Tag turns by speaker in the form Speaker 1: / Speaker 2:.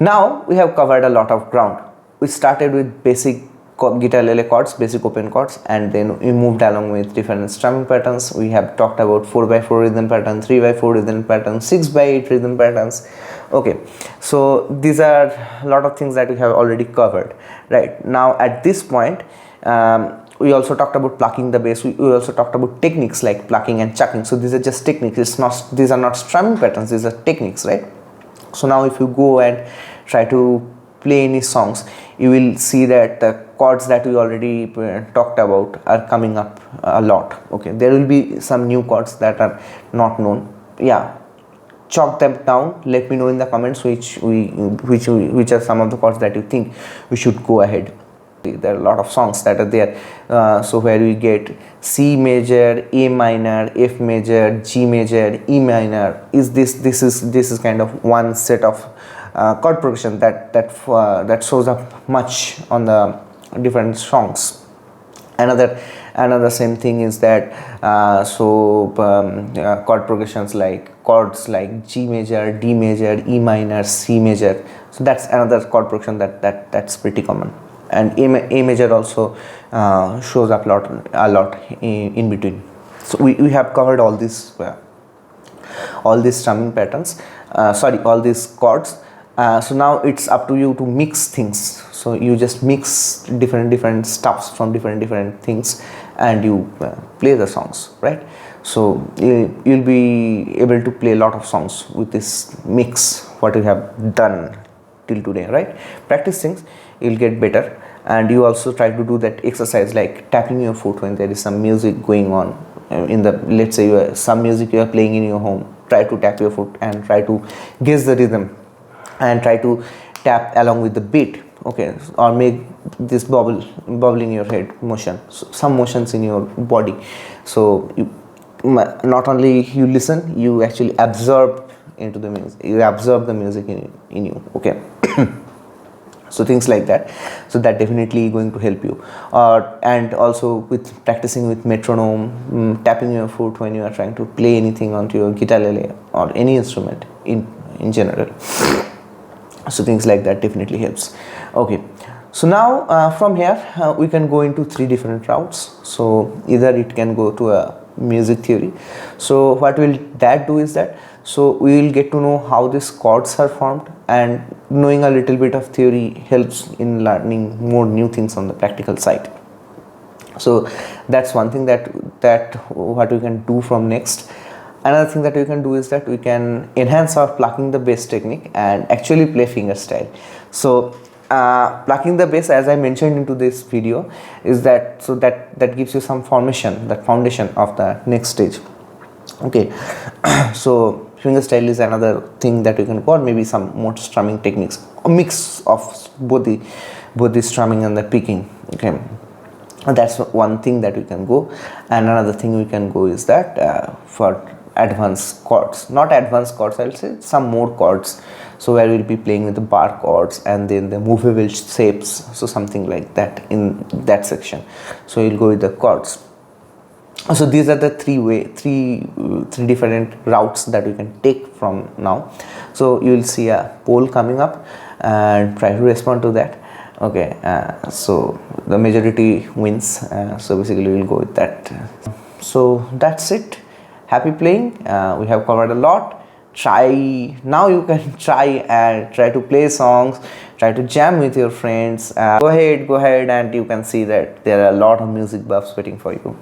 Speaker 1: Now we have covered a lot of ground. We started with basic Guitalele chords, basic open chords, and then we moved along with different strumming patterns. We have talked about 4x4 rhythm pattern, 3x4 rhythm pattern, 6x8 rhythm patterns. Okay, so these are a lot of things that we have already covered. Right now, at this point, we also talked about plucking the bass. We also talked about techniques like plucking and chucking. So these are just techniques. These are not strumming patterns. These are techniques, right? So now if you go and try to play any songs, you will see that the chords that we already talked about are coming up a lot. Okay, there will be some new chords that are not known. Yeah, chalk them down. Let me know in the comments which are some of the chords that you think we should go ahead. There are a lot of songs that are there, so where we get C major, A minor, F major, G major, E minor. This is kind of one set of chord progression that shows up much on the different songs. Another same thing is that chord progressions like chords like G major, D major, E minor, C major. So that's another chord progression that's pretty common. And A major also shows up a lot in between. So we have covered all these strumming patterns, all these chords. So now it's up to you to mix things. So you just mix different stuffs from different things, and you play the songs, right? So you'll be able to play a lot of songs with this mix what you have done till today, right? Practice things, you'll get better. And you also try to do that exercise like tapping your foot when there is some music going on in the, let's say some music you are playing in your home. Try to tap your foot and try to guess the rhythm and try to tap along with the beat. Okay, or make this bubble in your head motion, so some motions in your body. So you not only you listen, you actually absorb into the music, you absorb the music in you. Okay. So things like that, so that definitely going to help you. And also with practicing with metronome, tapping your foot when you are trying to play anything onto your guitalele or any instrument in general. So things like that definitely helps. Okay, so now from here we can go into 3 different routes. So either it can go to a music theory. So what will that do is that, so we will get to know how these chords are formed, and knowing a little bit of theory helps in learning more new things on the practical side. So that's one thing that what we can do from next. Another thing that we can do is that we can enhance our plucking the bass technique and actually play fingerstyle. So plucking the bass, as I mentioned into this video, is that so that gives you some formation, that foundation of the next stage. Okay. So fingerstyle is another thing that you can go, or maybe some more strumming techniques, a mix of both the strumming and the picking. Okay, and that's one thing that we can go. And another thing we can go is that for advanced chords, not advanced chords, I'll say some more chords. So where we'll be playing with the bar chords and then the movable shapes, so something like that in that section. So you'll go with the chords. So these are the three different routes that you can take from now. So you will see a poll coming up and try to respond to that. Okay, so the majority wins, so basically we'll go with that. So that's it. Happy playing. We have covered a lot. Now you can try to play songs, try to jam with your friends. Go ahead, and you can see that there are a lot of music buffs waiting for you.